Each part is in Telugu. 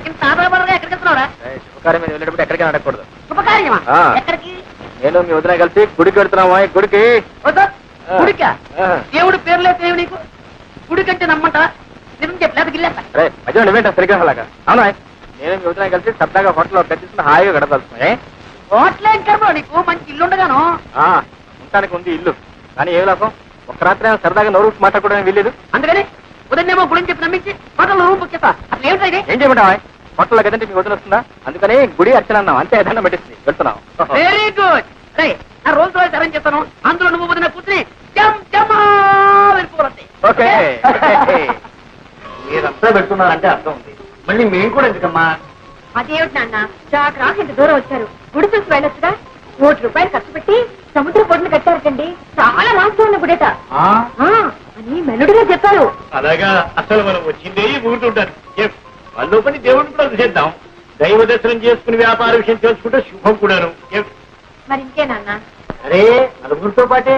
ఇంత ఆధారపడగా ఎక్కడికి వెళ్తున్నావురా? శుభకార్యం మీద వెళ్ళేటప్పుడు ఎక్కడికైనా అడగకూడదు. శుభకార్యమా? ఎక్కడికి? నేను మీ వదిన కలిసి గుడికి వెళ్తున్నావా? గుడికి. గుడికా? దేవుడి పేర్లే తెలియవు నీకు. గుడి కంటే నమ్మంటావా? నిజం చెప్పలేదు గిల్లేస్తా. అరే మధ్యలో నువ్వేంటా సరిగ్రహలాగా? అవునా, నేను మీ వదిన కలిసి సరదాగా హోటల్లో కట్టిస్తున్న హాయిగా గడపలుతున్నాయి. హోటల్ ఏం కర్మ, నీకు మంచి ఇల్లు ఉండగాను. ఉండటానికి ఉంది ఇల్లు, కానీ ఏ లాభం? ఒక రాత్రి సరదాగా నోరు మాట్లాడుకోవడానికి వీల్లేదు. అందుకని ఉదయనేమో గుడిని చెప్పి నమ్మించి హోటల్లో రూమ్ బుక్ చేస్తా. అసలు ఏమిటా ఇది? ఏం చేయమంటావా? హోటల్లో కదంటే మీ వదిన వస్తుందా? అందుకని గుడి అర్చన అన్నాం అంతే. ఏదన్నా పెట్టిస్తుంది, వెళ్తున్నాం. Very good. నా రోజు రోజు అరేంజ్ చేస్తాను. అందులో నువ్వు వదిన కూర్చుని వెళ్ళిపోవాలి. ఓకే. మీరంతా పెడుతున్నారంటే అర్థం ఉంది, మళ్ళీ మేము కూడా ఎందుకమ్మా? అదేమిటి నాన్న, చాకరాకు ఇంత దూరం వచ్చారు, గుడి చూసి వెళ్ళొచ్చుగా. ₹1 ఖర్చు పెట్టి సముద్ర పొడిని కట్టారటండి. చాలా వాస్తవం ఉన్న గుడేట అని మెలుడుగా చెప్పారు. అలాగా, అసలు మనం వచ్చిందే ఊరుతుంటారు. వాళ్ళు పని దేవుడిని కూడా చేద్దాం. దైవ దర్శనం చేసుకుని వ్యాపార విషయం తెలుసుకుంటే శుభం కూడాను. మరి ఇంకే నాన్న? అరే నలుగురితో పాటే.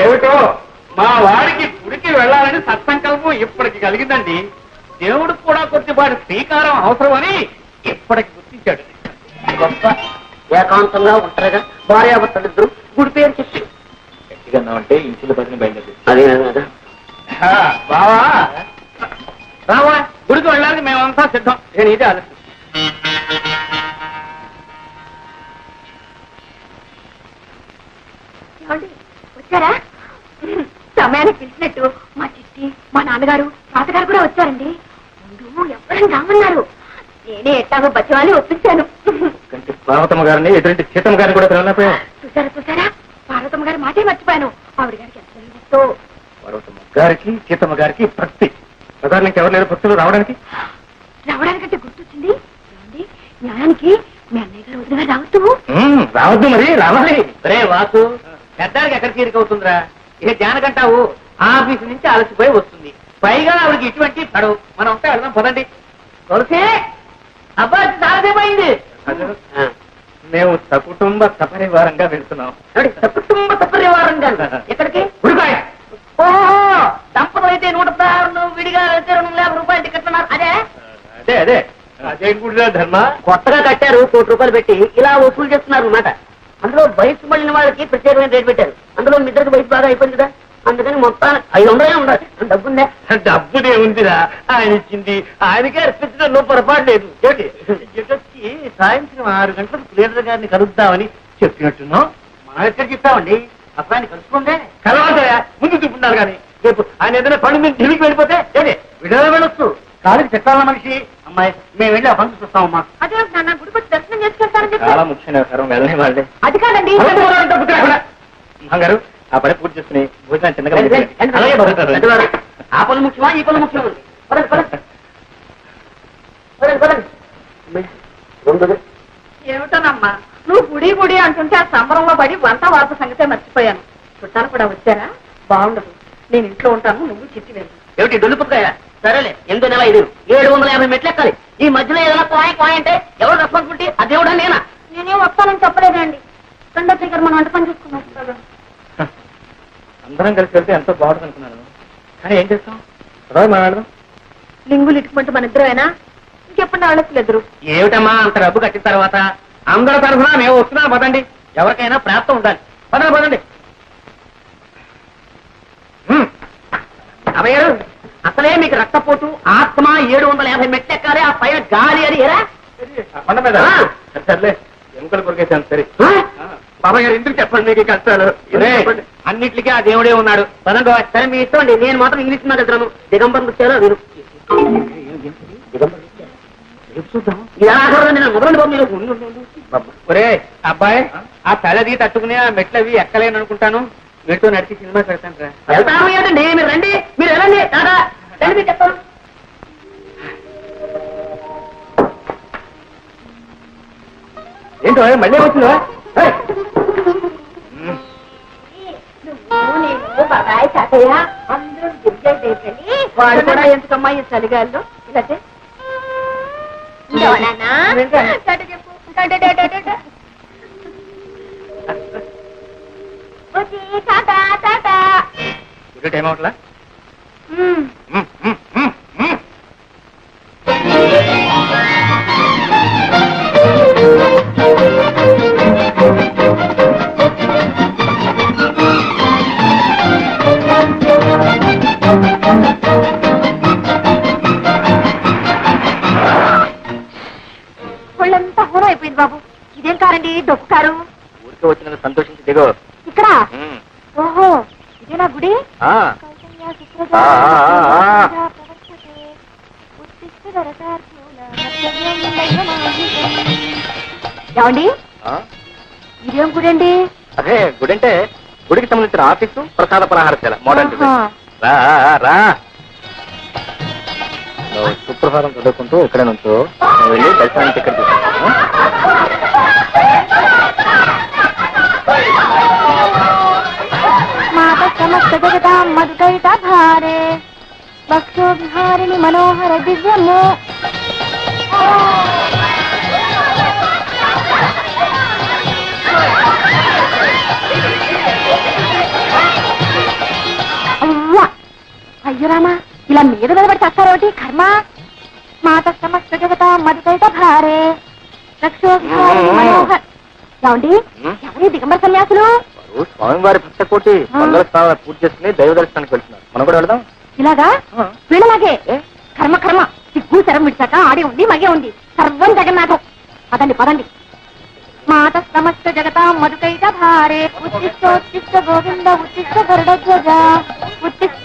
ఏమిటో మా వాడికి గుడికి వెళ్ళాలని సత్సంకల్పం ఇప్పటికి కలిగిందండి. దేవుడికి కూడా కొద్దిపాటి శ్రీకారం అవసరమని ఇప్పటికి గుర్తించాడు. గొప్ప ఏకాంతంగా ఉంటారుగా భార్యాభర్తలిద్దరు గుడి పేరు చెప్పి గట్టిగా అంటే ఇంచుల పదిని బయలుదేరి. అదే బావా రావా, గుడికి వెళ్ళడానికి మేమంతా సిద్ధం. నేను ఇదే ఆలోచన. వచ్చారా? సమయానికి పిలిచినట్టు మా చిట్టి, మా నాన్నగారు, తాతగారు కూడా వచ్చారండి. ముందు ఎవరైనా రామన్నారు. నేనే ఎట్టాగో బచ్చవాళ్ళని ఒప్పించాను. పార్వతమ్మ గారిని ఎదురింటి సీతమ్మ గారిని కూడా తినలేకపోయా. చూసారా, పార్వతమ్మ గారి మాటే మర్చిపోయాను. ఆవిడ గారికి ఎంత ఇష్టం. పార్వతమ్మ గారికి సీతమ్మ గారికి భక్తి. ప్రధానికి ఎవరు లేరు భక్తులు రావడానికి? రావడానికంటే గుర్తొచ్చింది. న్యాయానికి మీ అన్నయ్య గారు వదిలిగా రావద్దు. రావద్దు, మరి రావాలి. రే వాసు, పెద్దానికి ఎక్కడ తీరికవుతుందిరా? ఇక జానకంటావు ఆఫీసు నుంచి అలసిపోయి వస్తుంది. పైగా ఆవిడకి ఇటువంటి పడవు. మనం ఉంటే వెళ్దాం పదండి. తులసి, అబ్బాయి చాలాసేపయింది. మేము సకుటుంబ సపరివారంగా వెళ్తున్నాం. సకుటుంబ సపరివారంగా ఎక్కడికి? ఉడికాయ. ఓహో, దంపతులు అయితే 116, విడిగా అయితే ₹250 టికెట్ అన్నారు. అదే అదే అదే అదేం కూడా ధర్మ. కొత్తగా కట్టారు, ₹1,00,00,000 పెట్టి ఇలా వసూలు చేస్తున్నారు అన్నమాట. అందులో వయసు మళ్ళిన వాళ్ళకి ప్రత్యేకమైన రేటు పెట్టారు. అందులో మీ ఇద్దరికి వయసు బాగా అయిపోయింది కదా, అందుకని మొత్తం 500 ఉండాలి. డబ్బుందే? డబ్బునే ఉందిరా, ఆయన ఇచ్చింది ఆయనకే అర్పించడంలో పొరపాటు లేదు. జగత్కి సాయంత్రం 6 గంటలకు ప్లేడర్ గారిని కలుద్దామని చెప్పినట్టున్నాం. మనం ఎక్కడికి ఇస్తామండి? అప్పుడు ఆయన కలుసుకుందే కలవాలయా, ముందు చూపున్నారు కానీ రేపు ఆయన ఏదైనా పని మీద ఢిల్లీకి వెళ్ళిపోతే విడుదల వెళ్ళొచ్చు. కాలికి చెక్కాల మనిషి. అమ్మాయి, మేము వెళ్ళి ఆ పని చూస్తామమ్మా. అదే నాన్న, గుడికి వచ్చి దర్శనం చేసుకెళ్తారని చెప్పి. చాలా ముఖ్యమైన వ్యవహారం, వెళ్ళని వాళ్ళే. అది కాదండి. గారు ఆ పని పూర్తి చేసుకుని భోజనం చిన్నగా అలాగే భగవంతుడు. ఆ పనులు ముఖ్యమా, ఈ పనులు ముఖ్యమా? ఏమిటోనమ్మా, నువ్వు గుడి గుడి అంటుంటే ఆ సంబరంలో పడి వంట వార్త సంగతే మర్చిపోయాను. చుట్టాలు కూడా వచ్చారా? బాగుండదు. నేను ఇంట్లో ఉంటాను, నువ్వు చిట్టి వెళ్ళు. ఏమిటి డొల్లుపుకాయ? సరేలే, 8 నెల 5 750 మెట్లు ఎక్కాలి. ఈ మధ్యలో ఏదైనా కోయ అంటే ఎవరు రెస్పాన్సిబిలిటీ? అది దేవుడా నేనా? నేనేం వస్తానని చెప్పలేదండి. రెండో దగ్గర మనం వంట పని చూసుకున్నాం. అందరం కలిసి వెళ్తే ఎంతో బాగుంటుంది అనుకున్నాను, కానీ ఏం చేస్తాం? మాట్లాడదాం. లింగులు ఇటుకుంటూ మన ఇద్దరేనా? ఇంకెప్పుడు ఆడట్లేదు. ఏమిటమ్మా అంత డబ్బు కట్టిన తర్వాత అందరి తరఫున మేము వస్తున్నాం. పదండి, ఎవరికైనా ప్రాప్తం ఉండాలి. పదండి పదండి. అభయ అసలే మీకు రక్తపోటు, ఆత్మ, 750 మెట్లు ఎక్కాలి. ఆ పైన గాలి అని ఎరా కొండ మీద సర్లే, ఎముకలు కొరికేసాను. సరే బాబాయ్ గారు, ఎందుకు చెప్పండి మీకు కష్టాలు? అన్నిటికీ ఆ దేవుడే ఉన్నాడు. పదండి. సరే మీ ఇష్టం అండి. నేను మాత్రం ఇంగ్లీష్ మీద వెళ్తున్నాను. దిగంబరం వచ్చారో వీరు ఒరే అబ్బాయి, ఆ తలది తట్టుకుని ఆ మెట్లవి ఎక్కలేను అనుకుంటాను. మెట్టు నడిచి సినిమా పెడతాను రా. వెళ్తాను ఏంటండి? మీరు రండి, మీరు వెళ్ళండి. దాదా రండి, మీరు చెప్తాను. ఏంటో మళ్ళీ వచ్చిందా? బాబాయ్, తాతయ్య అందరూ దిగ్గజేయండి. వాడు కూడా ఎందుకమ్మా ఈ చలిగాల్లో ఇలా చెప్పు. టైం అవట్లా? వస్తున్నారండి డొక్కుకారు. ఊరికే వచ్చినందుకు సంతోషించి దిగో. ఇక్కడ ఓహో ఇదేనా గుడి? ఏమండి ఇదేం గుడి అండి? అదే గుడి అంటే గుడికి సంబంధించిన ఆఫీసు, ప్రసాద పలహారశాల, మోడర్న్ డిజైన్. రా రా, నువ్వు సుప్రభాతం చదువుకుంటూ ఇక్కడ నుంచో నువ్వు వెళ్ళి దర్శనానికి టికెట్ తీసుకుంటాను. మాత సమస్త జగతాం మధుకైత భారే భక్తో విహారిణి మనోహర దివ్యము. అయ్యో రామా, ఇలా మీద నిలబడి చేస్తారు ఒకటి కర్మ. మాత సమస్త జగత మధుకైత భారే రక్షో విహారిణి మనోహర. ఏమండి ఎవరి దిగంబర సన్యాసులు? స్వామివారి భక్త కోటి మంగళ స్థానం పూర్తి చేసుకుని దైవ దర్శనానికి వెళ్తున్నారు. మనం కూడా వెళదాం. ఇలాగా వీళ్ళలాగే కర్మ కర్మ సిగ్గు శరం విడిచాక ఆడే ఉంది మగే ఉంది సర్వం జగన్నాథం. పదండి పదండి. మాత సమస్త జగత మధుకైత భారే ఉత్తిష్టోత్తిష్ట గోవింద ఉత్తిష్ట గరుడధ్వజ ఉత్తిష్ట.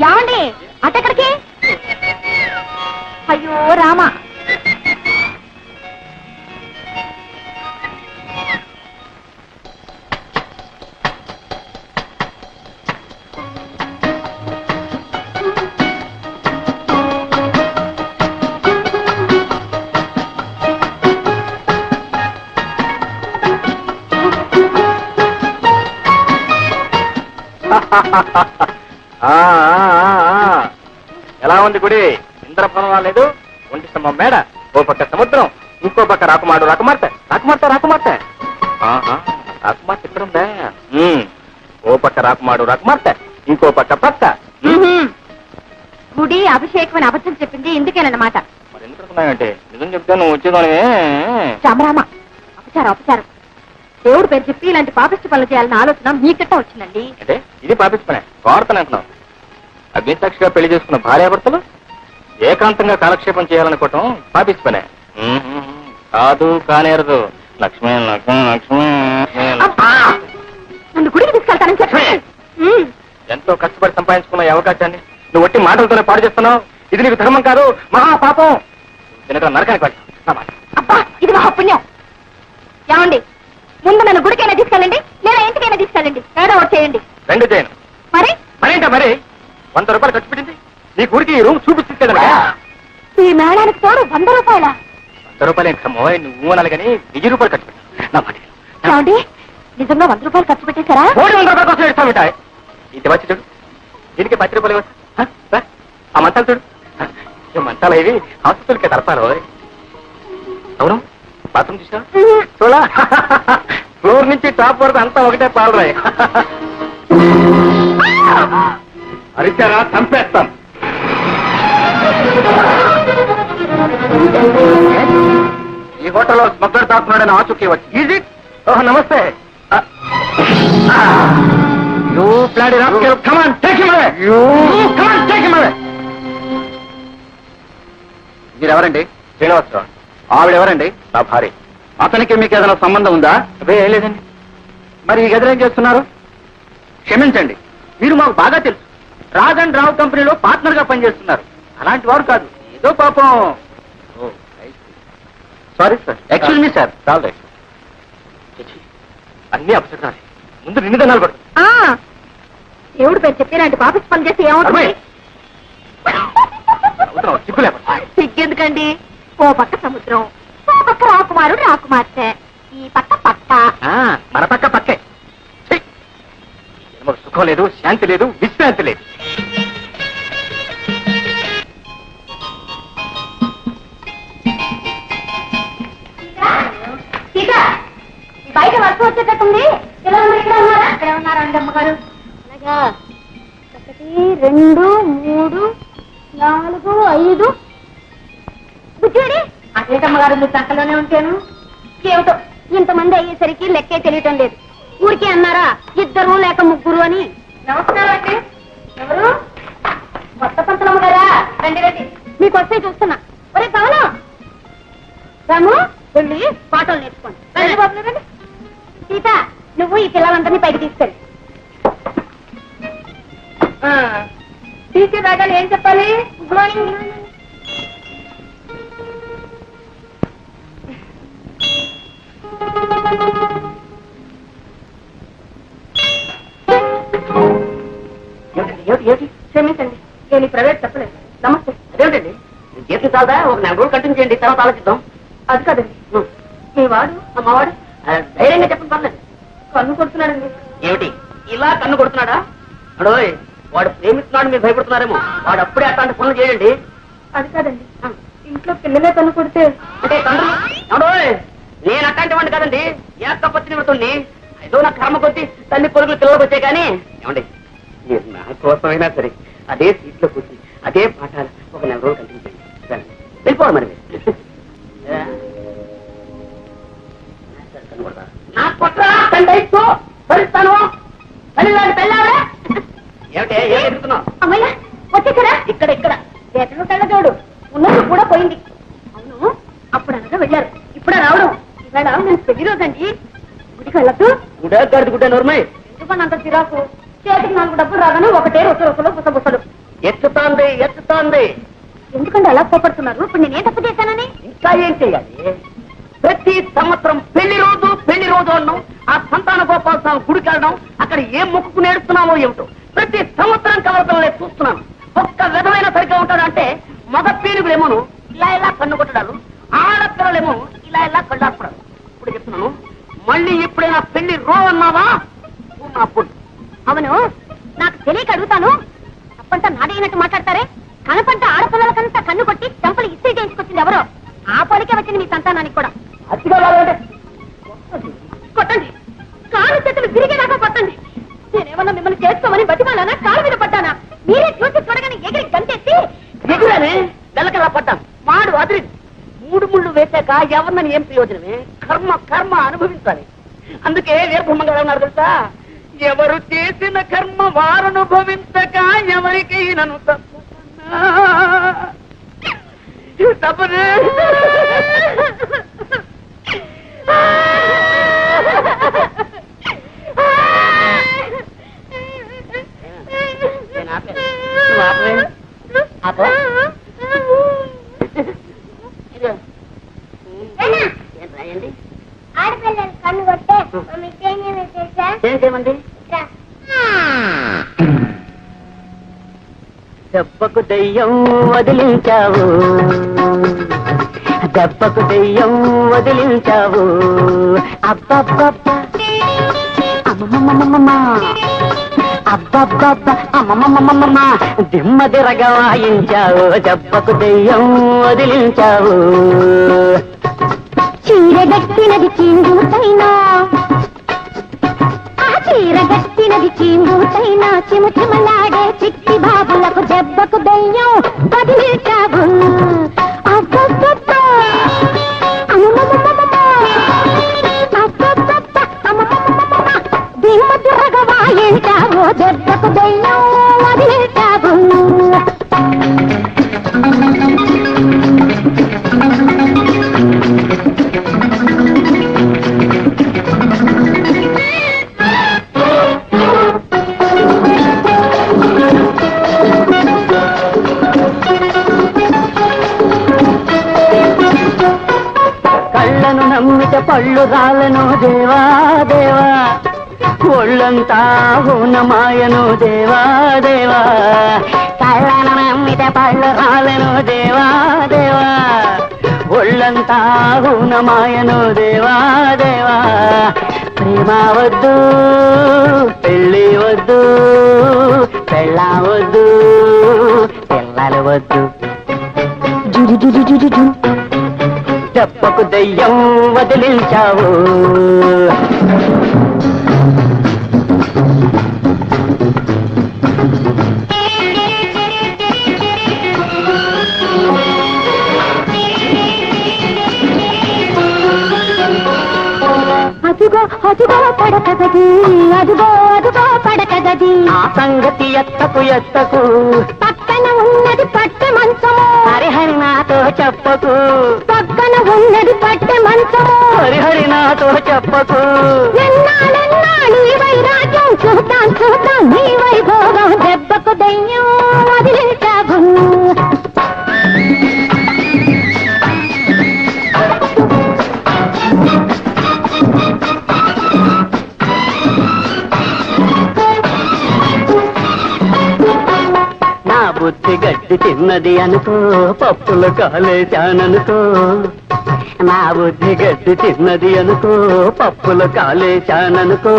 ఏమండి అటెక్కడికి? అయ్యో రామ, ఎలా ఉంది గుడి? ఇంద్రభవనం రాలేదు, ఒంటి స్తంభం మేడ, ఓ పక్క సముద్రం, ఇంకో పక్క రాకుమాడు రాకుమార్తె రాకుమార్తె రాకుమార్తె రాకుమార్తె ఇక్కడ ఉందా? ఓ పక్క రాకుమాడు రాకుమార్తె, ఇంకో పక్క పక్క. గుడి అభిషేకం అని అబద్ధం చెప్పింది ఇందుకేనన్నమాట. మరి ఎందుకు అనుకున్నావంటే? నిజం చెప్తే నువ్వు వచ్చేదాని. రామరామ, అపచారం అపచారం. దేవుడు పేరు చెప్పి ఇలాంటి పాపిష్టి పనులు చేయాలన్న ఆలోచన మీకట్ట వచ్చిందండి. అంటే ఇది పాపించి పనే కోరతనే అంటున్నావు. అగ్నిసాక్షిగా పెళ్లి చేసుకున్న భార్యాభర్తలు ఏకాంతంగా కాలక్షేపం చేయాలనుకోవటం పాపించి పనే కాదు, కానేరదు. లక్ష్మి లక్ష్మి లక్ష్మి నన్ను గుడికి తీసుకెళ్తానని చెప్పి ఎంతో కష్టపడి సంపాదించుకున్న ఈ అవకాశాన్ని నువ్వు ఒట్టి మాటలతోనే పాడు చేస్తున్నావు. ఇది నీకు ధర్మం కాదు, మహాపాపం. దీనికి నరకానికి పడతావు. అబ్బా ఇది మహాపుణ్యం. ఏమండి ముందు నన్ను గుడికైనా తీసుకెళ్ళండి లేదా ఇంటికైనా తీసుకెళ్ళండి, ఏదో ఒకటి చేయండి. రెండు చేయను. మరి మరేంటా మరి 100 రూపాయలు ఖర్చు పెట్టింది నీ గుడికి ఈ రూమ్ చూపిస్తుంది. ఈ మేళానికి తోడు 100 రూపాయల? 100 రూపాయలు ఏంటమ్మో, నువ్వు అనాలి కానీ 1000 రూపాయలు ఖర్చు పెట్టు. నా మాట ఏమండి నిజంగా 100 రూపాయలు ఖర్చు పెట్టేశారా? 300 రూపాయల కోసం ఇస్తామిటాయి. ఇది వచ్చి చూడు, దీనికి 10 రూపాయలు ఇవ్వచ్చు. ఆ మంచాలు చూడు, ఈ మంచాలు ఇవి హాస్పిటల్కి తరపాలి. అవును, బాత్రూమ్ చూసా చూడా, ఫ్లోర్ నుంచి టాప్ వరకు అంతా ఒకటే పాలరాయి. అరిచారా చంపేస్తాం. ఈ హోటల్లో స్మగ్లర్ తాకున్నాడని ఆచూకీ వచ్చి. ఈజీ. ఓహ్ నమస్తే. You bloody rascal, come on take him away. You come on take him away. మీరెవరండి? శ్రీనివాసరావు. ఆవిడెవరండి? నా భార్య. అతనికి మీకు ఏదైనా సంబంధం ఉందా? అదే ఏం లేదండి. మరి ఈ గదిలో ఏం చేస్తున్నారు? క్షమించండి, మీరు మాకు బాగా తెలుసు. రాజ్ అండ్ రావు కంపెనీలో పార్ట్నర్ గా పనిచేస్తున్నారు. అలాంటి వారు కాదు, ఏదో పాపం. Sorry sir, excuse me sir. చాలు అన్ని అపసరాలే. ముందు నిన్ను దన్నాలు పడు. దేవుడు పేరు చెప్పి ఇలాంటి పాపిష్టి పని చేసి ఏమవుతుంది? సిగ్గు లేకుండా. సిగ్గెందుకండి? ఓ పక్క సముద్రం, ఓ పక్క రాకుమారుడు రాకుమార్తె, ఈ పక్క పక్క. మన పక్క పక్కే. మాకు సుఖం లేదు, శాంతి లేదు, విశ్రాంతి లేదు. బయట వర్షం వచ్చేటట్టుంది. ఎలా ఉన్నారు? ఇక్కడ ఉన్నారా? అక్కడే ఉన్నారండి అమ్మగారు. అలాగా 1 2 3 4 5 బుజ్జిడి. అదేటమ్మగారు మీరు చక్కలోనే ఉంటాను. ఏమిటో ఇంతమంది అయ్యేసరికి లెక్కే తెలియటం లేదు. ఊరికే అన్నారా 2 లేక 3 అని. నమస్కారం అండి. ఎవరు? కొత్త పంతులమ్మ గారా? రండి రండి, మీకు వస్తే చూస్తున్నా. ఒరే పవనం, రాము వెళ్ళి పాటలు నేర్చుకోండి. రండి బాబు. ఏమిటి క్షమించండి నేను ప్రైవేట్ చెప్పలేదు. నమస్తే. అదేమిటండి జీతం చాలదా? ఒక 4 రోజులు కంటిన్యూ చేయండి, తర్వాత ఆలోచిద్దాం. అది కాదండి, మీ వాడు అమ్మవాడు ధైర్యంగా చెప్పండి, పర్లేదు. కన్ను కొడుతున్నాడండి. ఏమిటి ఇలా కన్ను కొడుతున్నాడా? అడోయ్, వాడు ప్రేమిస్తున్నాడు, మీరు భయపడుతున్నారేమో. వాడు అప్పుడే అట్లాంటి పనులు చేయండి. అది కాదండి, ఇంట్లో పిల్లలే కన్ను కొడితే అంటే తండ్రి అడోయ్, నేను అట్లాంటి వాడిని కదండి, ఏకపత్ని వెళ్తుంది. ఏదో నా కర్మ కొద్ది తల్లి పొరుగులు పిల్లలకు వచ్చాయి. కానీ ఏమండి, మీరు నా కోసమైనా సరే అదే సీట్లో కూర్చుని అదే పాఠాలు ఒక 4 రోజులు కంటిన్యూ చేయండి. సరే, వెళ్ళిపోవాలి మరి మీరు. నా కొట్రా తండ్రితో భరిస్తాను. ఏమిటే ఎదుగుతున్నావు? అమ్మయ్య వచ్చేసారా? ఇక్కడ ఇక్కడ ఎక్కడ కళ్ళజోడు ఉన్నది కూడా పోయింది. అవును, అప్పుడు అనగా వెళ్ళారు, ఇప్పుడు రావడం. ఇవాళ నేను పెళ్లి రోజండి, గుడికి వెళ్ళద్దు. గుడ్డ గడిది గుడ్డ నోర్మై. ఎందుకని అంత చిరాకు? చేతికి 4 డబ్బులు రాగానే ఒకటే రొసలు బుసబుసలు. ఎత్తుతోంది ఎత్తుతోంది. ఎందుకంటే అలా కోపడుతున్నారు? ఇప్పుడు నేనే తప్పు చేశానని. ఇంకా ఏం చెయ్యాలి? ప్రతి సంవత్సరం పెళ్లి రోజు అన్నాం, ఆ సంతాన గోపాల స్వామి గుడికి వెళ్ళడం, అక్కడ ఏం మొక్కుకు నేడుస్తున్నామో ఏమిటో ప్రతి సంవత్సరం కవలతలే చూస్తున్నాను. ఒక్క విధమైన సరిగ్గా ఉంటాడంటే మగ పీనుగులేమోను ఇలా ఇలా కన్ను కొట్టడాలు, ఆడపిల్లలేమో ఇలా ఇలా కళ్ళాపడాలు. ఇప్పుడు చెప్తున్నాను, మళ్ళీ ఎప్పుడైనా పెళ్లి అన్నావా నా పొట్టు. అవును, నాకు తెలియక అడుగుతాను. తప్పంతా నాడైనట్టు మాట్లాడతారే. కనపంట ఆడపిల్లలకంతా కన్ను కొట్టి చెంపలు ఇస్త్రీ చేయించుకొచ్చింది ఎవరో. ఆ పొలికే వచ్చింది మీ సంతానానికి కూడా. అతిగా కావాలంటే కొట్టండి, కాలు చేతులు తిరిగేదాకా కొట్టండి. నేనేమన్నా మిమ్మల్ని చేసుకోమని బతిమాలానా? కాలు మీద పడ్డానా? మీరే చూసి చూడగానే ఎగిరి గంటెత్తి ఎగురని వెళ్ళకలా పడ్డాం. మాడు అదిరి 3 ముళ్ళు వేశాక ఎవరినని ఏం ప్రయోజనమే? కర్మ కర్మ అనుభవించాలి. అందుకే వీరబ్రహ్మంగా ఉన్నారు తెలుసా, ఎవరు చేసిన కర్మ వారు అనుభవించక ఎవరికి నన్ను తప్పనే. ఆడపిల్లలు కన్ను కొట్టే ఏం చేయమండి? దెబ్బకు దెయ్యం వదిలించావు, దెబ్బకు దెయ్యం వదిలించావు. అబ్బబ్బబ్బ అమ్మమ్మమ్మమ్మ, అబ్బబ్బబ్బ అమ్మమ్మమ్మమ్మ, దిమ్మదిరగ వాయించావు. దెబ్బకు దెయ్యం వదిలించావు. చీరగట్టినది చీంగుతైనా, ఆ చీరగట్టినది చీంగుతైనా, చిమచిమలాడే చిట్టి బాబులకు దెబ్బకు దెయ్యం వదిలించావు. అబ్బబ్బబ్బ అమ్మమ్మమ్మమ్మ, అబ్బబ్బబ్బ అమ్మమ్మమ్మమ్మ, దిమ్మదిరగ వాయించావు. దెబ్బకు దెయ్యం వదిలించావు. కళ్ళను నమ్మిత పళ్ళు రాలను దేవా దేవా, ఒళ్ళంతా హూనమాయను దేవా దేవా. కళ్ళను నమ్మిత పళ్ళు రాలను దేవా దేవా, ఒళ్ళంతా హూనమాయను దేవా దేవా. ప్రేమ వద్దు పెళ్ళి వద్దు, పెళ్ళవద్దు పిల్లలు వద్దు. దెబ్బకు దెయ్యం వదిలించావు. అదుగో అదుగో పడక గది, అదుగో అదుగో పడక గది. ఆ సంగతి ఎత్తకు ఎత్తకు, పక్కన ఉన్నది పట్టె మంచము. హరిహరి నాతో చెప్పకు, పక్కన ఉన్నది పట్టె మంచము. హరిహరి నాతో చెప్పకు. ఎన్నాళ్ళెన్నాళ్ళు ఈ వైరాగ్యం, చూద్దాం చూద్దాం నీ వైభోగం. దెబ్బకు దెయ్యం వదిలించావు. గడ్డి తిన్నది అనుకో, పప్పులు కాలేశాననుకో. నా బుద్ధి గడ్డి తిన్నది అనుకో, పప్పులు కాలేశాననుకో.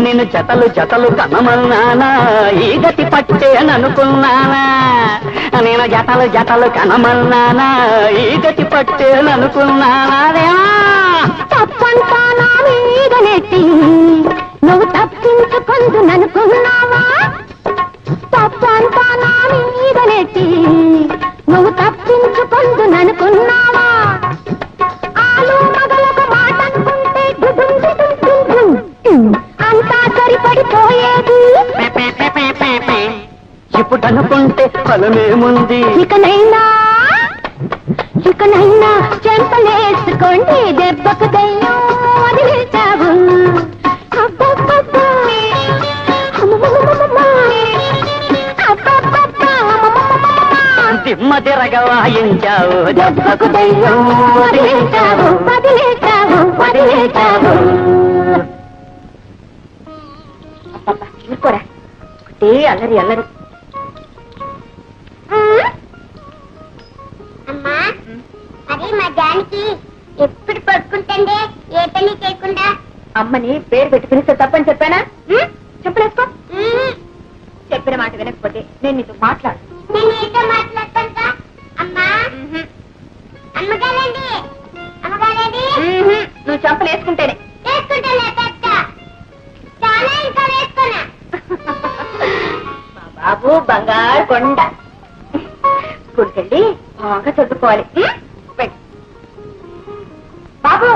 నేను జతలు జతలు కనమన్నానా, ఈ గతి పట్టేననుకున్నానా. నేను జతలు జతలు కనమన్నానా, ఈ గతి పట్టేననుకున్నానా. తప్పంతా నా మీద నెట్టి నువ్వు తప్పించుకుందుననుకున్నావా? తప్పంతా నా మీద నెట్టి నువ్వు తప్పించుకుందుననుకున్నావా? ఆలు మగలకు మాట అనుకుంటే గుడుం గుడుం గుడుం అంతా సరిపడిపోయేది. ఇప్పుడు అనుకుంటే ఫలమేముంది? ఇకనైనా చెంపలేసుకోండి, దెబ్బకు దయ్యం వదిలేశావు. అబ్బబ్బబ్బా. అబ్బబ్బబ్బా. దిమ్మ తిరగ వాయించావు, దెబ్బకు దయ్యం వదిలేశావు. ఊరుకోరా, ఒకటే అల్లరి అల్లరి. అమ్మా అది మా జానికి ఎప్పుడు పడుకుంటుండే ఏ పని చేయకుండా. అమ్మని పేరు పెట్టి పిలిస్తే తప్పని చెప్పానా? చెప్పలేసుకో. చెప్పిన మాట వినకపోతే నేను నీతో మాట్లాడు. నేను ఏదో మాట్లాడతాను. అమ్మా అమ్మగారండి, అమ్మగారండి. నువ్వు చంపలేసుకుంటేనే. వేసుకుంటానే పెద్ద చాలా ఇంకా వేసుకున్నా. మా బాబు బంగారు కొండ. స్కూల్కి వెళ్ళి బాగా చదువుకోవాలి. వెళ్ళు. బాబు,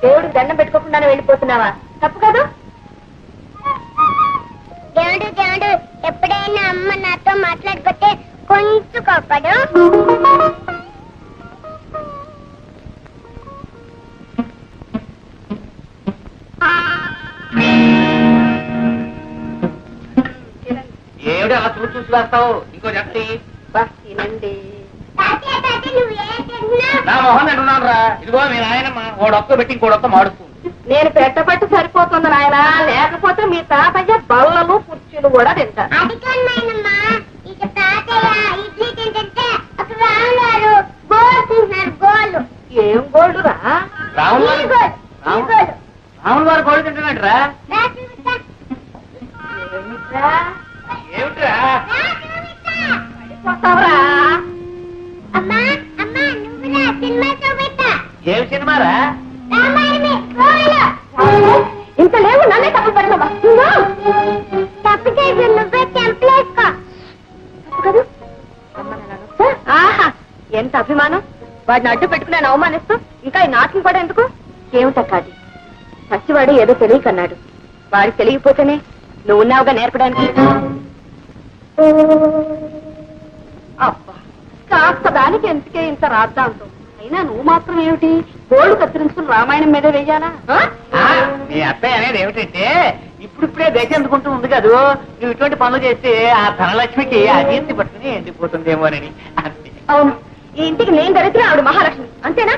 దేవుడికి దండం పెట్టుకోకుండానే వెళ్ళిపోతున్నావా? తప్పు కాదు. దేవుడు ఎప్పుడైనా అమ్మ నాతో మాట్లాడకపోతే కొంచెం కోపడు. ఏమిటి అలా చూసి వేస్తావు? ఇంకో జట్టి తినండి. తాతయ్య తాతయ్య నువ్వు ఏం తిన్నావు? నా మొహం అంటున్నాను రా. ఇదిగో మీ నాయనమ్మ ఓడొక్క పెట్టి ఇంకోడొక్క మాడుస్తుంది. నేను పెట్టబట్టి సరిపోతుంది నాయన, లేకపోతే మీ తాతయ్య బల్లలు కుర్చీలు కూడా తింటారు. అది కన్నాయనమ్మా, ఇక తాతయ్య ఇడ్లీ తింటుంటే ఒక రాములారు గోలు తింటున్నారు. గోలు ఏం గోల్డ్ రా? రాములు ఈ గోలు, ఈ గోలు. రాములు వారు గోడు తింటున్నాడు రా. రా చూపిస్తా. ఏమిట్రా? ఏమిట్రా? రా చూపిస్తా. పడిపోతావురా. అమ్మా అమ్మా నువ్వు రా సినిమా చూపిస్తా. ఏమి సినిమారా? రామాయణమే గోలు. ఇంత లేవు, నన్నే తప్పు పెడతావా? తప్పు చేసి నువ్వే చెంపలేసుకో. తప్పు కాదు. ఆహా, ఎంత అభిమానం! వాడిని అడ్డు పెట్టుకుని నేను అవమానిస్తూ ఇంకా ఈ నాటకం కూడా ఎందుకు? ఏమిటక్కాది, పచ్చివాడు ఏదో తెలియకన్నాడు. వాడికి తెలియకపోతేనే నువ్వు ఉన్నావుగా నేర్పడానికి. అబ్బా, కాస్త దానికి ఎందుకే ఇంత రాద్దాంతో. అయినా నువ్వు మాత్రం ఏమిటి గోళ్లు కత్తిరించుకుని రామాయణం మీదే వెయ్యాలా? మీ అత్తయ్య అనేది ఏమిటంటే ఇప్పుడిప్పుడే దేశం ఎందుకుంటూ ఉంది కదూ. నువ్వు ఇటువంటి పనులు చేస్తే ఆ ధనలక్ష్మికి అజీర్తి పట్టుకుని ఎండిపోతుందేమోనని అంతే. అవును, ఈ ఇంటికి నేను దరిద్ర ఆవిడ మహాలక్ష్మి, అంతేనా?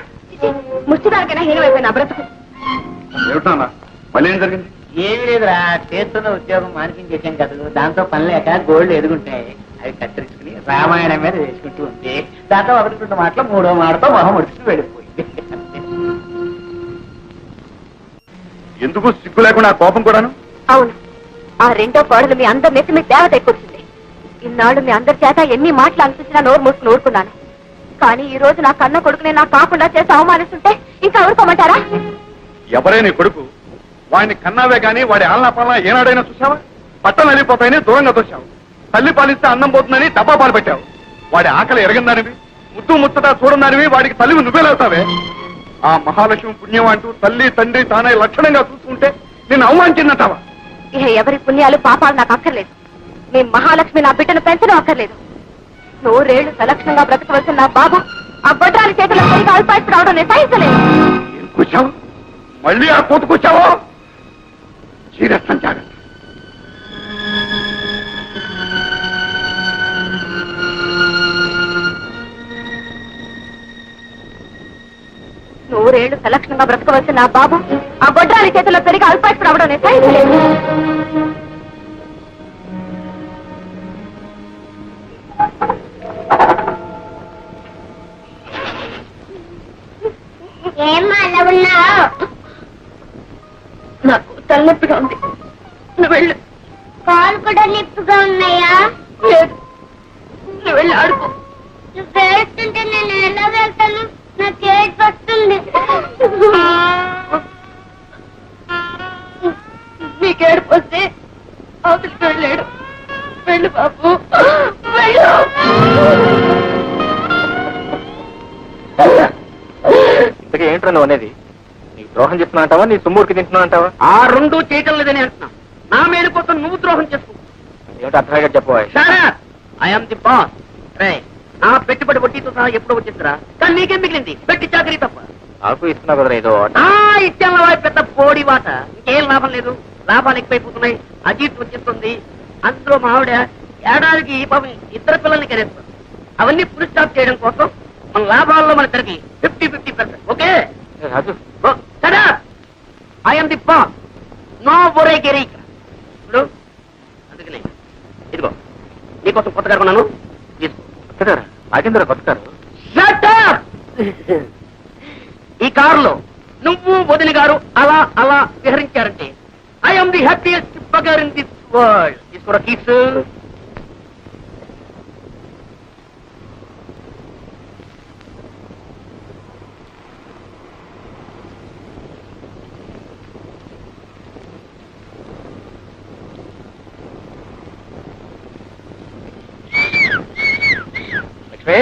ముష్టిదానికైనా హీనమైపోయిన బ్రతుకు. ఏమిటన్నా మళ్ళీ ఏం జరిగింది? ఏమీ లేదురా, చేస్తున్న ఉద్యోగం మానిపించేసాం కదా, దాంతో పని లేక గోల్డ్ ఎదుగుంటాయి. అవి కత్తిరించుకుని రామాయణం మీద వేసుకుంటూ ఉంది. దాంతో ఒకటి రెండు మాటలు మూడో మాటతో మొహం ఉడుచుకుని వెళ్ళిపోయింది. ఎందుకు సిగ్గు లేకుండా కోపం కూడాను? అవును, ఆ రెండో కోడలు మీ అందరి నెత్తి మీ దేవత ఎక్కువచ్చింది. ఇన్నాళ్ళు మీ అందరి చేత ఎన్ని మాటలు అనిపించినా నోరు మూసుకుని ఊరుకున్నాను. కానీ ఈ రోజు నా కన్న కొడుకునే నాకు కాకుండా చేసి అవమానిస్తుంటే ఇంకా ఊరుకోమంటారా? ఎవరే నీ కొడుకు? వాడిని కన్నావే గాని వాడి ఆలనా పాలన ఏనాడైనా చూసావా? బట్టలు వెళ్ళిపోతాయని దూరంగా తోశావు. తల్లి పాలిస్తే అన్నం పోతుందని డబ్బా పాలు పెట్టావు. వాడి ఆకలి ఎరగందానివి, ముద్దు ముచ్చట చూడదానివి వాడికి తల్లివి నువ్వేలవుతావే. ఆ మహాలక్ష్మి పుణ్యం అంటూ తల్లి తండ్రి తానే లక్షణంగా చూసుకుంటే నిన్ను అవమానించిందంటావా? ఇహ ఎవరి పుణ్యాలు పాపాలు నాకు అక్కర్లేదు. మీ మహాలక్ష్మి నా బిడ్డను పెంచడం అక్కర్లేదు. నూరేళ్లు సలక్షణంగా బ్రతకవలసిన నా బాబు ఆ గొడ్రాలి చేతుల అల్పాయిస్తూ రావడం నేను సహించలేదు. ఏం కూర్చావు? మళ్ళీ ఆ కోతుకొచ్చావో? చీరస్తం జాగ్రత్త. నూరేళ్లు సలక్షణంగా బ్రతకవలసిన నా బాబు ఆ గొడ్రాలి చేతుల్లో పెరిగి అల్పాయిస్తూ రావడం నేను సహించలేదు. ఏమ్మా అలా ఉన్నావు? నాకు తలనొప్పిగా ఉంది, నువ్వు వెళ్ళు. కాలు కూడా నిప్పుగా ఉన్నాయా? లేదు, నువ్వు వెళ్ళి ఆడుకో. నువ్వు ఏడుస్తుంటే నేను ఎలా వెళ్తాను? నాకు ఏడుపు వస్తుంది. నీకు ఏడుపు వస్తే అవతలికి వెళ్ళాడు. వెళ్ళు బాబు, వెళ్ళు. ఇంతకీ ఏంట్రా నువ్వు అనేది? నీకు ద్రోహం చేస్తున్నా అంటావా, నీ సొమ్ముడికి తింటున్నా అంటావా? ఆ రెండు చేయటం లేదని అంటున్నా. నా మేలు కోసం నువ్వు ద్రోహం చేసుకో. ఏమిటి అర్థంగా చెప్పవా? I'm the boss. రే, నా పెట్టుబడి వడ్డీతో సహా ఎప్పుడో వచ్చేసిరా, కానీ నీకేం మిగిలింది? పెట్టి చాకరీ తప్ప. నాకు ఇస్తున్నా కదా ఏదో ఇచ్చాను పెద్ద పోడి వాట. ఇంకేం లాభం లేదు, లాభాలు ఎక్కువైపోతున్నాయి, అజీర్తి వచ్చేస్తుంది. అందులో మా ఆవిడ ఏడాదికి పాపం 2 పిల్లల్ని కనేస్తారు. అవన్నీ ఫుల్ స్టాప్ చేయడం కోసం మన లాభాల్లో మన తరగి 50-50%. Okay Raju, I'm the boss. No ఒరే గిరి. ఇప్పుడు అందుకనే ఇదిగో నీకోసం కొత్తగా కొన్నాను, తీసుకో. కొత్తగారా? నాకెందుకు కొత్త కారు? Shut up! ఈ కారులో నువ్వు వదిలి గారు అలా అలా విహరించారంటే I'm the happiest bugger in this world. తీసుకోరా కీస్. లక్ష్మి,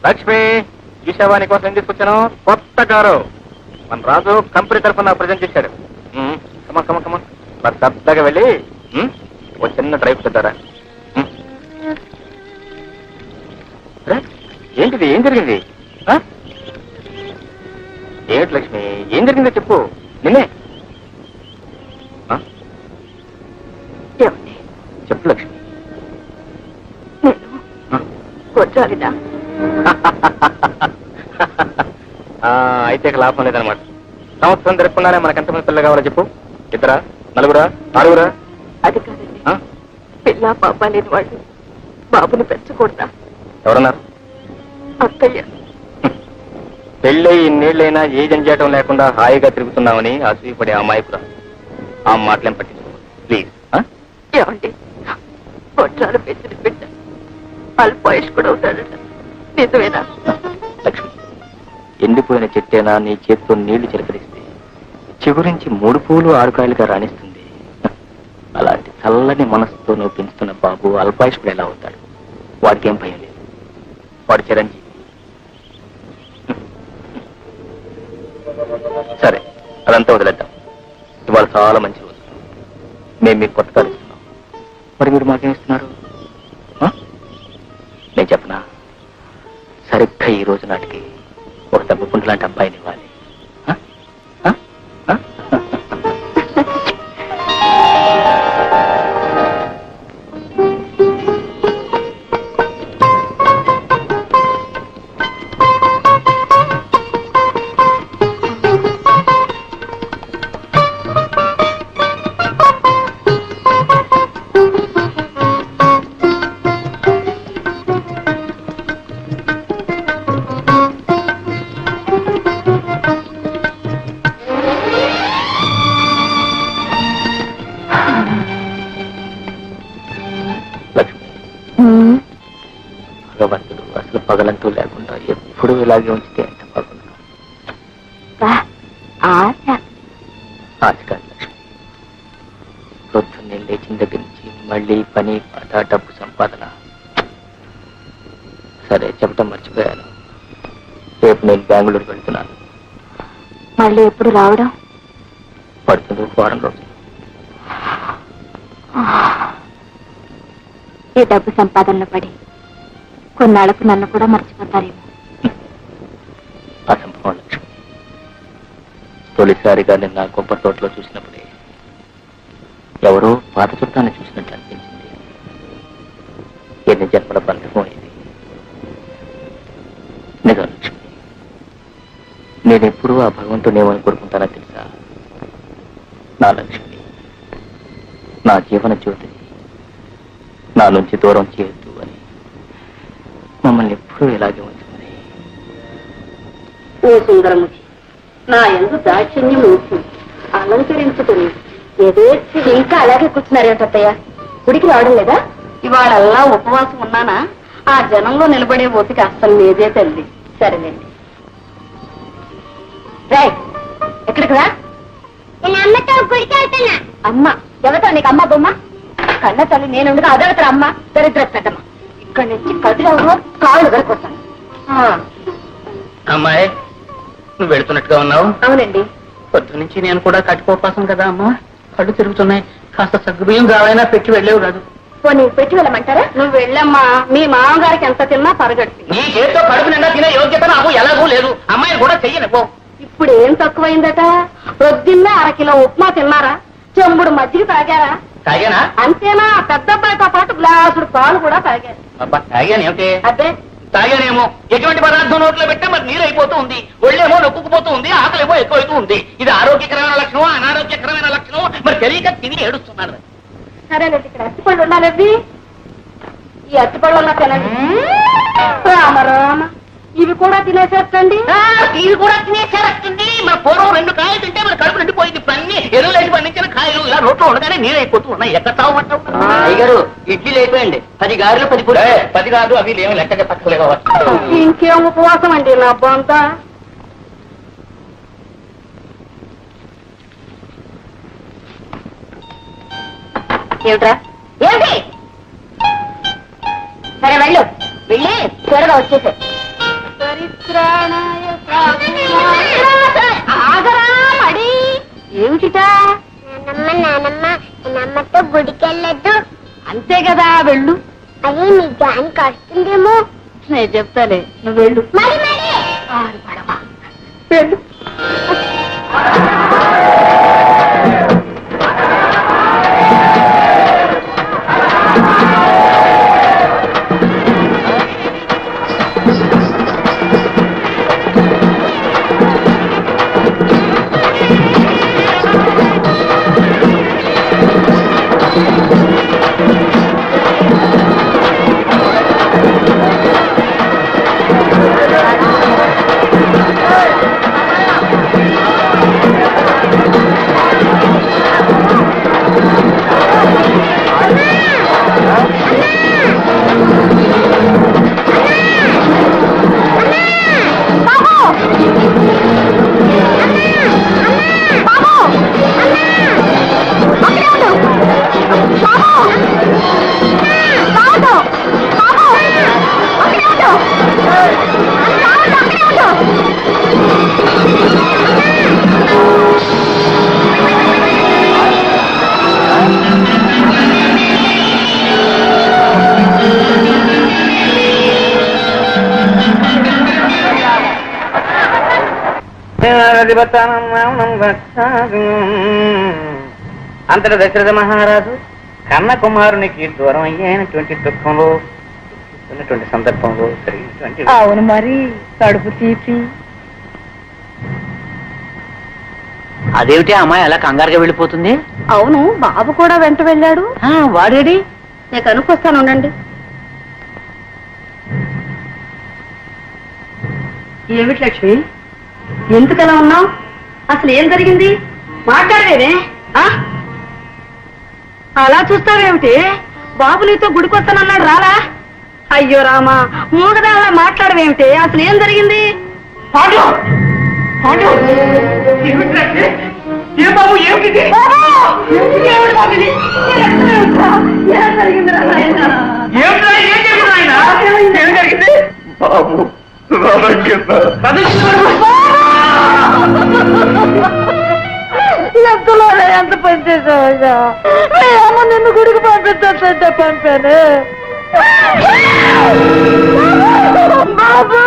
లక్ష్మి, చూసావా నీకోసం ఏం తీసుకొచ్చాను? కొత్త కారు. మన రాజు కంపెనీ తరఫున నాకు ప్రజెంట్ చేశాడు. కమన్ కమన్ కమన్, మరి సరదాగా వెళ్ళి ఓ చిన్న డ్రైవ్ చేద్దారా? ఏంటిది? ఏం జరిగింది? ఏమిటి లక్ష్మి, ఏం జరిగిందో చెప్పు. నిన్నే చెప్పు లక్ష్మి. కొట్టాలిదా? అయితే ఇక లాభం లేదనమాట. సంవత్సరం జరగకుండానే మనకెంతమంది పిల్లలు కావాలో చెప్పు. 2, 4, 6? అది కాదండి, పిల్ల పాప లేని వాళ్ళు బాబుని పెంచకూడదా? ఎవరన్నారు? అక్కయ్య. పెళ్ళై ఇన్నేళ్ళైనా ఏ జంజాటం లేకుండా హాయిగా తిరుగుతున్నామని అసూయపడే అమాయకురా. ఆ మాటలేం పట్టించుకో ప్లీజ్. ఏమండి, కొట్టాలు పెంచిన బిడ్డ అల్పాయుష్ కూడా అవుతాడట, నిజమేనా? లక్ష్మి, ఎండిపోయిన చెట్టేనా నీ చేతితో నీళ్లు చిలకరిస్తే చిగురించి 3 పూలు 6 కాయలుగా రాణిస్తుంది. అలాంటి చల్లని మనసుతో నువ్వు పెంచుతున్న బాబు అల్పాయుష్కుడు ఎలా అవుతాడు? వాడికి ఏం భయం లేదు, వాడు చిరంజీవి. సరే, అదంతా వదిలేద్దాం. ఇవాళ చాలా మంచి రోజు. మేము మీకు కొత్త కారు ఇస్తున్నాం. మరి మీరు మాకేమిస్తున్నారు? నేను చెప్పనా? సరిగ్గా ఈ రోజు నాటికి ఒక తప్పకుండా లాంటి అబ్బాయిని ఇవ్వాలి. భగవంతుడు అసలు పగలంటూ లేకుండా ఎప్పుడూ ఇలాగే ఉంచితే ఎంత బాగుంది. ఆశ కాదు లక్ష్మి, పొద్దున్నే లేచిన దగ్గర నుంచి మళ్ళీ పని పాట డబ్బు సంపాదన. సరే, చెప్పటం మర్చిపోయాను. రేపు నేను బెంగళూరు వెళ్తున్నాను. మళ్ళీ ఎప్పుడు రావడం? పడుతుంది 1 వారం రోజులు. ఈ డబ్బు సంపాదనలో పడి కొన్నాళ్లకు నన్ను కూడా మర్చిపోతారేమో. అసంభవం లక్ష్మి. తొలిసారిగా నిన్న కొబ్బరి తోటలో చూసినప్పుడే ఎవరో పాత చుట్టాన్ని చూసినట్టు అనిపించింది. ఎన్ని జన్మల బంధం ఇది. నిజం లక్ష్మి, నేనెప్పుడూ ఆ భగవంతుడు ఏమని కోరుకుంటానో తెలుసా? నా లక్ష్మి, నా జీవన జ్యోతిని నా నుంచి దూరం చేయొద్దు అని. మమ్మల్ని ఎప్పుడూ ఇలాగే ఉంచుతుంది. ఓ సుందరముఖి, నా ఎందు దాక్షిణ్యం ఊసి అలంకరించుకుని ఇంకా అలాగే కూర్చున్నారేంటత్తయ్య గుడికి రావడం లేదా ఇవాళల్లా ఉపవాసం ఉన్నానా ఆ జనంలో నిలబడే ఓపిక అస్సలు లేదే తల్లి సరేనండి రాయ్ ఎక్కడికి రా నేను అమ్మతో గుడికి వెళ్తున్నా. అమ్మ ఎవరితో నీకు అమ్మ బొమ్మ కన్న తల్లి నేనుండగా అదొకటి అమ్మ దరిద్ర పెద్దమ్మ ఇక్కడి నుంచి కదిలవో కాళ్ళు వరకొస్తాను అమ్మాయి నువ్వు వెళుతున్నట్టుగా ఉన్నావు. అవునండి పొద్దు నుంచి నేను కూడా కట్టుకోపాసం కదా అమ్మా, కళ్ళు తిరుగుతున్నాయి. కాస్త సగ్గుబియ్యం కావాలైనా పెట్టి వెళ్ళేవు కాదు. పోనీ పెట్టి వెళ్ళమంటారా నువ్వు వెళ్ళమ్మా మీ మామగారికి ఎంత తిన్నా పరగడుతుంది. నీ చేతితో కడుపు నిండా తినే యోగ్యత నాకు ఎలాగూ లేదు. అమ్మాయిని కూడా చెయ్యను. ఇప్పుడు ఏం తక్కువైందట పొద్దున్నే 1 కిలో ఉప్మా తిన్నారా చెంబుడు మజ్జిగ తాగారా తాగానా? అంతేనా పెద్ద అబ్బాయితో పాటు గ్లాసుడు పాలు కూడా తాగారు. అబ్బా తాగాను ఏమిటి? అదే తాగానేమో. ఎటువంటి పదార్థం నోట్లో పెట్టే మరి నీరు అయిపోతూ ఉంది, ఒళ్ళేమో నొక్కుపోతూ ఉంది, ఆకలేమో ఎక్కువైతూ ఉంది. ఇది ఆరోగ్యకరమైన లక్షణం అనారోగ్యకరమైన లక్షణం మరి తెలియక తిని ఏడుస్తున్నాడు. సరేనండి ఇక్కడ అరటిపళ్ళు ఉండాలండి ఈ అరటిపళ్ళు ఉన్నా తినండి. రామ రామ ఇవి కూడా తినేసేస్తండి. ఇది కూడా తినేసేస్తుంది. మరి పూర్వం 2 కాయలు తింటే మరి కడుపు నిండిపోయింది. ఇప్పుడు అన్ని ఎరువులేసి పండించిన కాయలు ఇలా రోట్లో ఉండగానే నీరు అయిపోతూ ఉన్నాయి. ఎక్కడ తాగమంటావు? అయ్యగారు ఇడ్లీలు అయిపోయండి. 10 గారెలు 10 పూలు. 10 కాదు, అవి ఏమి లెక్కగా తక్కువలేగా. ఇంకేం ఉపవాసం అండి నా అంతా. ఏమిట్రా ఏమిటి? సరే వెళ్ళు వెళ్ళి త్వరగా వచ్చేసే. ఏమిటిటా? నాన్నమ్మతో గుడికి వెళ్ళొద్దు. అంతే కదా వెళ్ళు. అది నీ జానికి వస్తుందేమో. నేను చెప్తాలే నువ్వు వెళ్ళు. మరి మరి వెళ్ళు. అంతట దశరథ మహారాజు కన్న కుమారునికి దూరం అయ్యేటువంటి దుఃఖంలో ఉన్నటువంటి సందర్భంలో జరిగినటువంటి అవును మరి కడుపు తీపి. అదేమిటి అమ్మాయి అలా కంగారుగా వెళ్ళిపోతుంది? అవును బాబు కూడా వెంట వెళ్ళాడు. వాడేడి? నేను కనుక్కొస్తాను ఉండండి. ఏమిటి లక్ష్మి ఎందుకలా ఉన్నావు? అసలు ఏం జరిగింది? మాట్లాడలేదే. అలా చూస్తావేమిటి? బాబు నీతో గుడికొస్తానన్నాడు రాలా? అయ్యో రామా మూగదాలా మాట్లాడవేమిటి? అసలు ఏం జరిగింది? ఏ బాబు ఏమిటి? బాబు ఎంతలో ఎంత పని చేసావా? అమ్మ నిన్ను గుడికి పంపిస్తా పంపాను. బాబు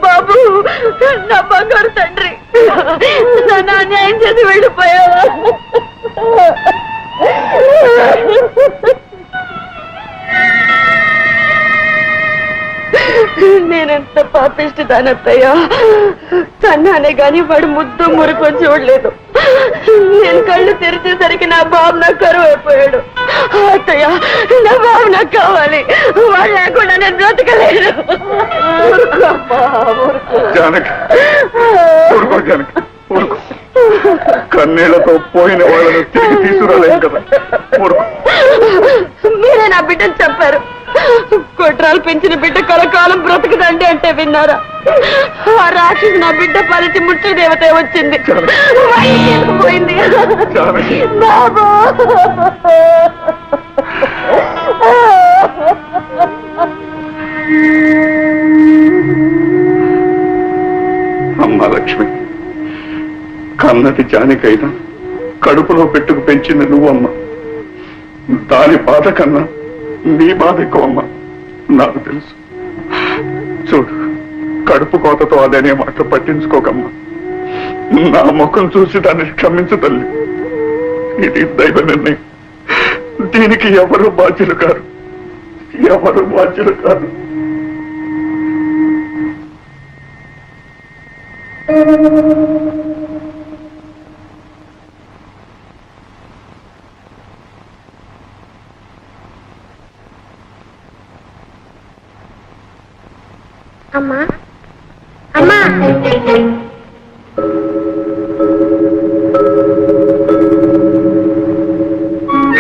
బాబు నా బంగారు తండ్రి నన్ను అన్యాయం చేసి వెళ్ళిపోయావా? నేనెంత పాపిష్టి దానత్తయ్యా. కన్నానే గాని వాడు ముద్దు మురుకొని చూడలేదు. నేను కళ్ళు తెరిచేసరికి నా బాబు నాకు కరువు అయిపోయాడు. అత్తయ్య, నా బాబు నాకు కావాలి. వాడు లేకుండా నేను బ్రతకలేను. జానకి ఊరుకో, జానకి ఊరుకో. కన్నీళ్లతో పోయిన వాళ్ళను తిరిగి తీసుకురాలేం కదా, ఊరుకో. మీరే నా బిడ్డను చెప్పారు. కుట్రాలు పెంచిన బిడ్డ కలకాలం బ్రతకదండి అంటే విన్నారా? ఆ రాక్షసు నా బిడ్డ పలిచి ముచ్చు దేవత వచ్చింది, పోయింది. బాబు, అమ్మా లక్ష్మి, కన్నది జానికైనా కడుపులో పెట్టుకు పెంచింది నువ్వమ్మ. దాని బాధ కన్నా నీ బాధ ఎక్కువ అమ్మా, నాకు తెలుసు. చూడు, కడుపు కోతతో అదనే మాట పట్టించుకోకమ్మా. నా ముఖం చూసి దాన్ని క్షమించు తల్లి. ఇది దైవ నిర్ణయం. దీనికి ఎవరు బాధ్యులు కారు, ఎవరు బాధ్యులు కారు. అమ్మా అమ్మా అమ్మా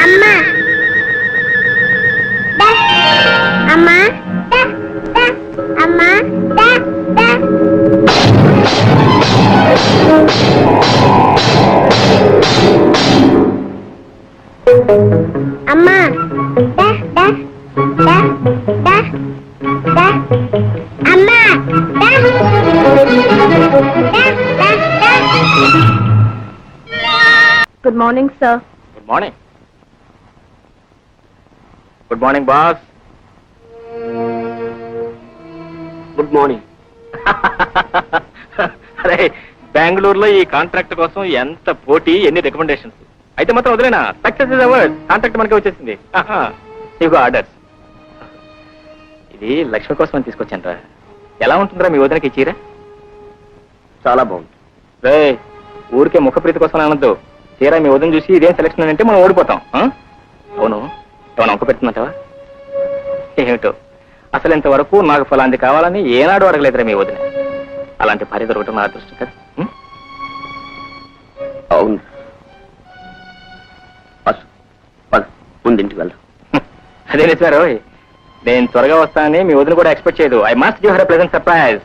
అమ్మా అమ్మా అమ్మా అమ్మా good morning sir. Good morning. Good morning boss. Good morning. అరే, బెంగళూరులో ఈ కాంట్రాక్ట్ కోసం ఎంత పోటీ, ఎన్ని రికమెండేషన్స్. అయితే మొత్తం వదిలేనా, సక్సెస్ ఇస్ అవర్స్. కాంట్రాక్ట్ మనకి వచ్చేసింది. ఇదిగో ఆర్డర్స్. ఇది లక్ష్మి కోసం అని తీసుకొచ్చాను రా. ఎలా ఉంటుందిరా మీ వదినకి ఈ చీర? చాలా బాగుంది. రే, ఊరికే ముఖప్రీతి కోసం అనద్దు. చీర మీ వదిన చూసి ఇదేం సెలక్షన్ అంటే మనం ఓడిపోతాం. అవును, ఏమైనా ఒక్క పెడుతున్నట్టవా? ఏమిటో, అసలు ఇంతవరకు నాకు ఫలాంది కావాలని ఏనాడు అడగలేదురా మీ వదిన. అలాంటి భార్య దొరకటం నా అదృష్టం కదా. అవును, ముందింటికి వెళ్దాం. అదే నిజమే రోయ్. నేను త్వరగా వస్తానని మీ వదిన కూడా ఎక్స్పెక్ట్ చేయదు. I must give her a pleasant surprise.